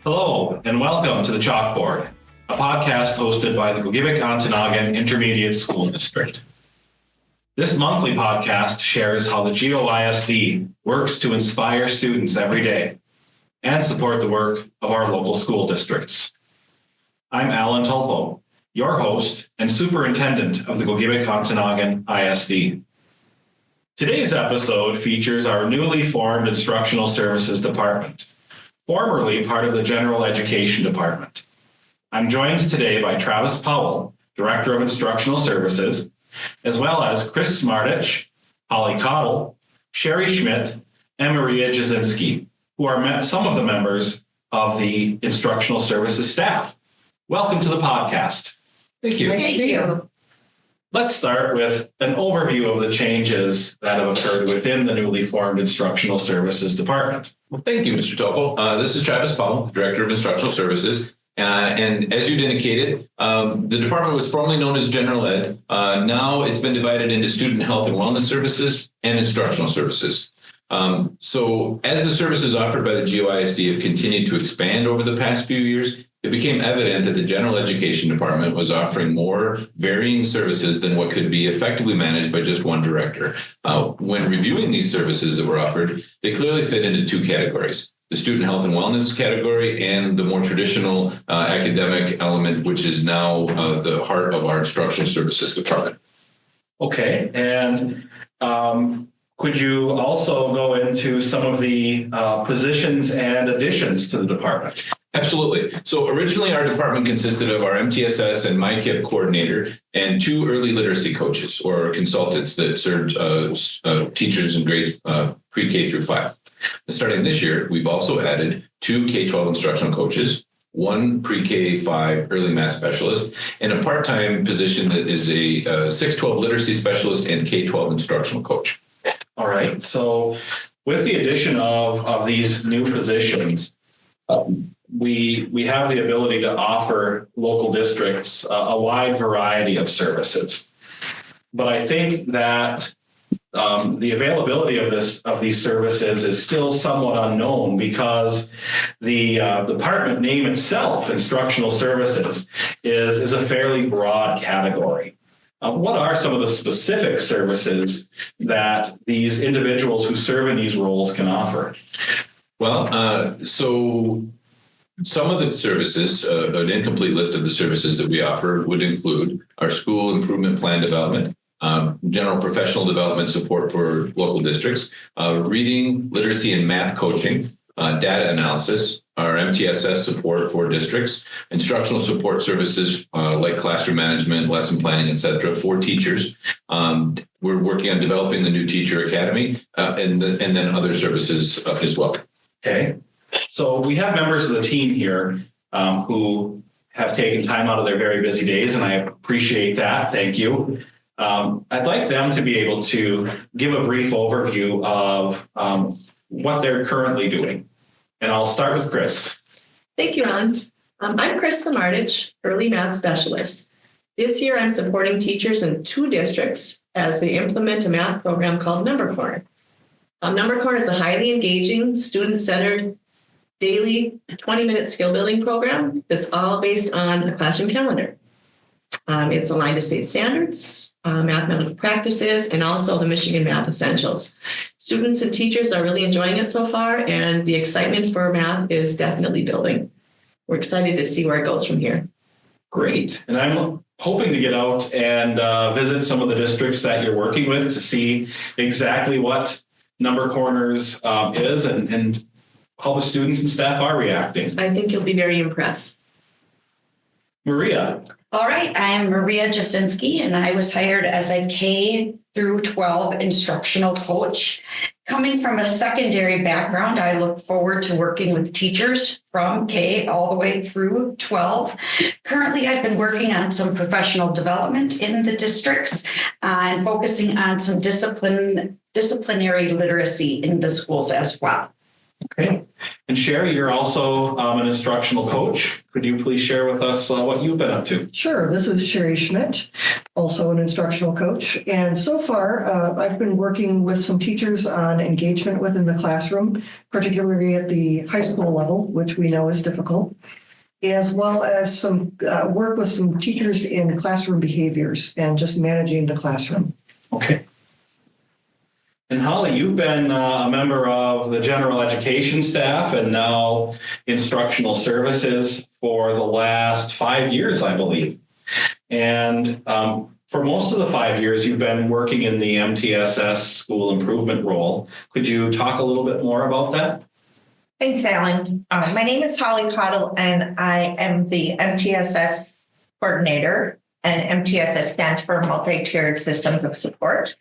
Hello, and welcome to the Chalkboard, a podcast hosted by the Gogebic-Ontonagon Intermediate School District. This monthly podcast shares how the GOISD works to inspire students every day and support the work of our local school districts. I'm Alan Tulpo, your host and superintendent of the Gogebic-Ontonagon ISD. Today's episode features our newly formed Instructional Services Department, formerly part of the General Education Department. I'm joined today by Travis Powell, Director of Instructional Services, as well as Chris Smartich, Holly Cottle, Sherry Schmidt, and Maria Jasinski, who are some of the members of the Instructional Services staff. Welcome to the podcast. Thank you. Thank you. Let's start with an overview of the changes that have occurred within the newly formed Instructional Services Department. Well, thank you, Mr. Topo. This is Travis Powell, Director of Instructional Services. And as you'd indicated, the department was formerly known as General Ed. Now it's been divided into Student Health and Wellness Services and Instructional Services. So as the services offered by the GOISD have continued to expand over the past few years, it became evident that the General Education Department was offering more varying services than what could be effectively managed by just one director. When reviewing these services that were offered, they clearly fit into two categories: the student health and wellness category and the more traditional academic element, which is now the heart of our Instructional Services Department. Okay, and could you also go into some of the positions and additions to the department? Absolutely. So originally our department consisted of our MTSS and MyKIP coordinator and two early literacy coaches or consultants that served teachers in grades pre-K through 5. Starting this year, we've also added two K-12 instructional coaches, one pre-K 5 early math specialist, and a part-time position that is a 6-12 literacy specialist and K-12 instructional coach. All right. So with the addition of these new positions, we have the ability to offer local districts a wide variety of services. But I think that the availability of these services is still somewhat unknown because the department name itself, Instructional Services, is a fairly broad category. What are some of the specific services that these individuals who serve in these roles can offer? Well, so some of the services, an incomplete list of the services that we offer would include our school improvement plan development, general professional development support for local districts, reading, literacy, and math coaching, data analysis, our MTSS support for districts, instructional support services like classroom management, lesson planning, et cetera, for teachers. We're working on developing the new teacher academy and then other services as well. Okay. So we have members of the team here who have taken time out of their very busy days, and I appreciate that. Thank you. I'd like them to be able to give a brief overview of what they're currently doing. And I'll start with Chris. Thank you, Ron. I'm Chris Smartich, early math specialist. This year, I'm supporting teachers in 2 districts as they implement a math program called Number Corner. Number Corner is a highly engaging, student-centered, daily 20-minute skill building program that's all based on a classroom calendar. It's aligned to state standards, mathematical practices, and also the Michigan Math Essentials. Students and teachers are really enjoying it so far, and the excitement for math is definitely building. We're excited to see where it goes from here. Great. And I'm hoping to get out and visit some of the districts that you're working with to see exactly what Number Corners is and how the students and staff are reacting. I think you'll be very impressed. Maria. All right, I'm Maria Jasinski, and I was hired as a K through 12 instructional coach. Coming from a secondary background, I look forward to working with teachers from K all the way through 12. Currently, I've been working on some professional development in the districts and focusing on some disciplinary literacy in the schools as well. Okay. And Sherry, you're also an instructional coach. Could you please share with us what you've been up to? Sure. This is Sherry Schmidt, also an instructional coach. And so far, I've been working with some teachers on engagement within the classroom, particularly at the high school level, which we know is difficult, as well as some work with some teachers in classroom behaviors and just managing the classroom. Okay. And Holly, you've been a member of the general education staff and now instructional services for the last 5 years, I believe. And for most of the 5 years, you've been working in the MTSS school improvement role. Could you talk a little bit more about that? Thanks, Alan. My name is Holly Cottle, and I am the MTSS coordinator. And MTSS stands for Multi-Tiered Systems of Support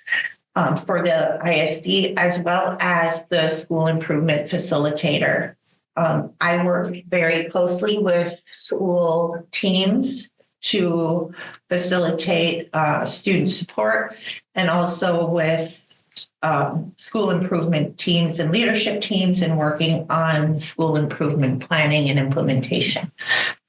for the ISD, as well as the school improvement facilitator. I work very closely with school teams to facilitate student support, and also with school improvement teams and leadership teams, and working on school improvement planning and implementation.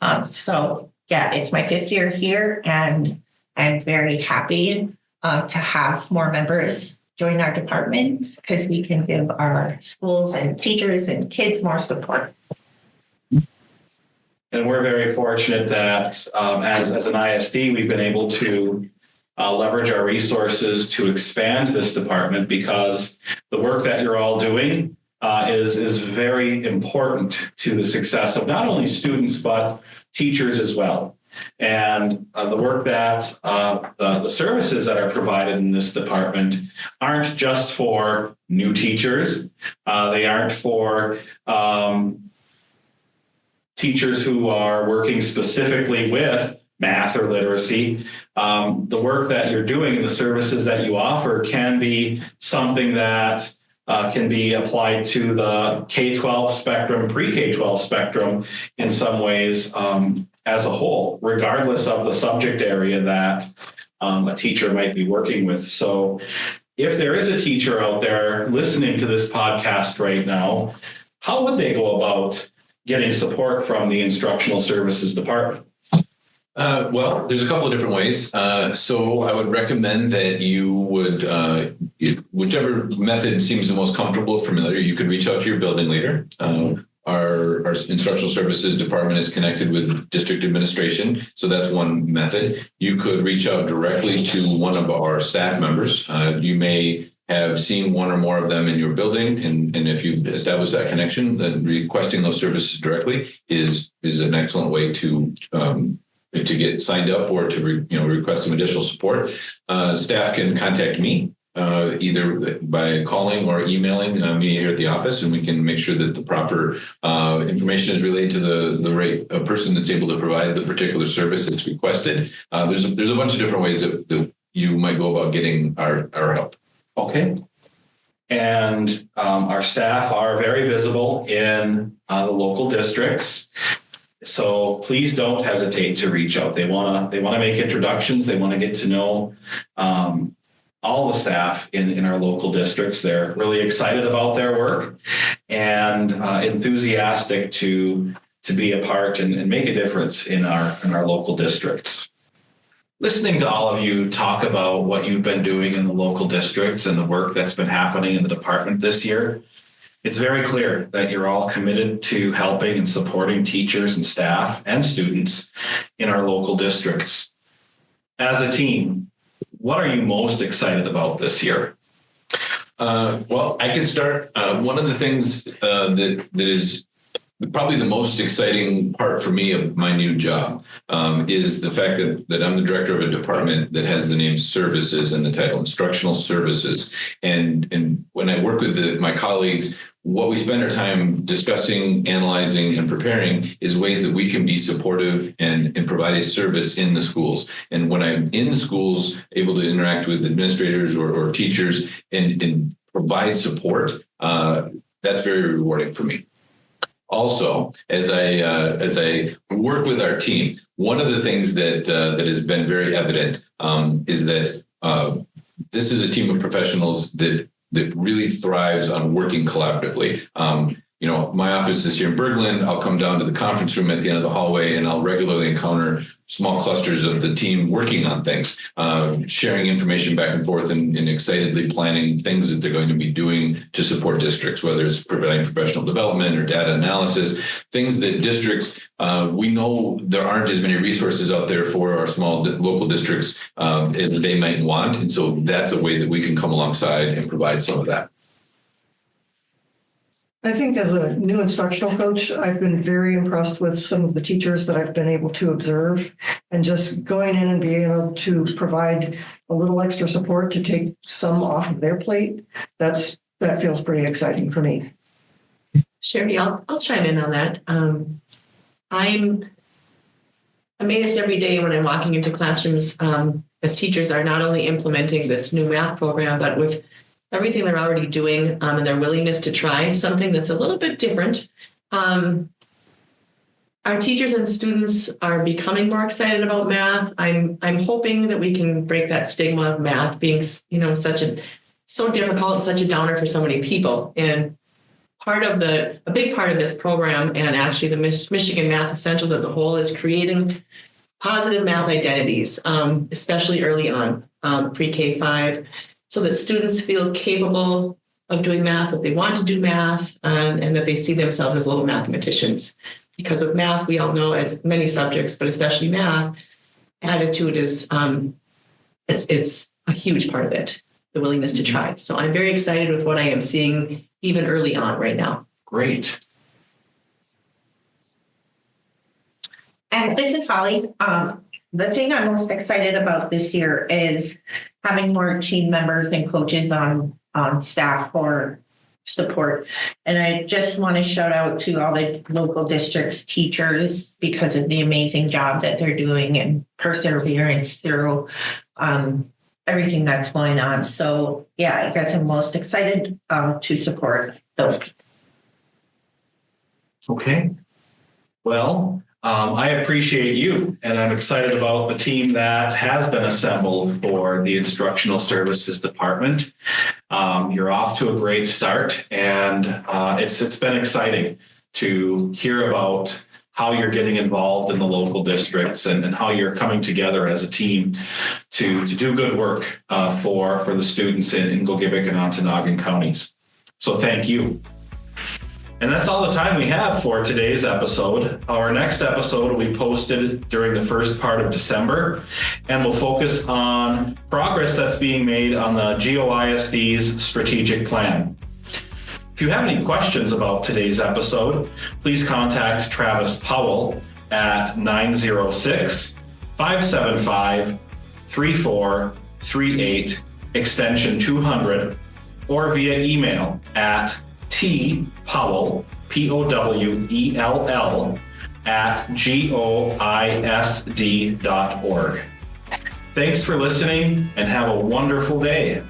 It's my 5th year here, and I'm very happy to have more members join our departments, because we can give our schools and teachers and kids more support. And we're very fortunate that as an ISD, we've been able to leverage our resources to expand this department, because the work that you're all doing is very important to the success of not only students, but teachers as well. And the work that the services that are provided in this department aren't just for new teachers. They aren't for teachers who are working specifically with math or literacy. The work that you're doing, the services that you offer, can be something that can be applied to the K-12 spectrum, pre-K-12 spectrum in some ways as a whole, regardless of the subject area that a teacher might be working with. So if there is a teacher out there listening to this podcast right now, how would they go about getting support from the instructional services department? Well, there's a couple of different ways. So I would recommend that you would, whichever method seems the most comfortable or familiar, you could reach out to your building leader. Our instructional services department is connected with district administration, so that's one method. You could reach out directly to one of our staff members. You may have seen one or more of them in your building, and if you've established that connection, then requesting those services directly is an excellent way to get signed up or to request some additional support. Staff can contact me either by calling or emailing me here at the office, and we can make sure that the proper information is relayed to the right person that's able to provide the particular service that's requested. There's a bunch of different ways that you might go about getting our help. Okay. And our staff are very visible in the local districts. So please don't hesitate to reach out. They want to make introductions. They want to get to know all the staff in our local districts. They're really excited about their work and enthusiastic to be a part and make a difference in our local districts. Listening to all of you talk about what you've been doing in the local districts and the work that's been happening in the department this year, it's very clear that you're all committed to helping and supporting teachers and staff and students in our local districts. As a team, what are you most excited about this year? Well, I can start. One of the things that is probably the most exciting part for me of my new job is the fact that I'm the director of a department that has the name services and the title instructional services. And when I work with my colleagues, what we spend our time discussing, analyzing, and preparing is ways that we can be supportive and provide a service in the schools. And when I'm in the schools, able to interact with administrators or teachers and provide support, that's very rewarding for me. Also, as I work with our team, one of the things that has been very evident is that this is a team of professionals that really thrives on working collaboratively. my office is here in Berglund. I'll come down to the conference room at the end of the hallway, and I'll regularly encounter small clusters of the team working on things, sharing information back and forth, and excitedly planning things that they're going to be doing to support districts, whether it's providing professional development or data analysis, things that districts, we know there aren't as many resources out there for our small local districts as they might want. And so that's a way that we can come alongside and provide some of that. I think as a new instructional coach, I've been very impressed with some of the teachers that I've been able to observe, and just going in and being able to provide a little extra support to take some off of their plate. That feels pretty exciting for me. Sherry, I'll chime in on that. I'm amazed every day when I'm walking into classrooms as teachers are not only implementing this new math program, but with everything they're already doing and their willingness to try something that's a little bit different. Our teachers and students are becoming more excited about math. I'm hoping that we can break that stigma of math being, so difficult and such a downer for so many people. And a big part of this program, and actually the Michigan Math Essentials as a whole, is creating positive math identities, especially early on, pre-K-5. So that students feel capable of doing math, that they want to do math, and that they see themselves as little mathematicians. Because with math, we all know, as many subjects, but especially math, attitude is it's a huge part of it, the willingness to try. So I'm very excited with what I am seeing even early on right now. Great. And this is Holly. The thing I'm most excited about this year is having more team members and coaches on staff for support. And I just want to shout out to all the local districts teachers because of the amazing job that they're doing and perseverance through everything that's going on. So yeah, I guess I'm most excited to support those people. Okay. Well, I appreciate you, and I'm excited about the team that has been assembled for the Instructional Services Department. You're off to a great start, and it's been exciting to hear about how you're getting involved in the local districts and how you're coming together as a team to do good work for the students in Gogebic and Ontonagon counties. So thank you. And that's all the time we have for today's episode. Our next episode will be posted during the first part of December, and will focus on progress that's being made on the GOISD's strategic plan. If you have any questions about today's episode, please contact Travis Powell at 906-575-3438, extension 200, or via email at tpowell, Powell, at GOISD.org. Thanks for listening, and have a wonderful day.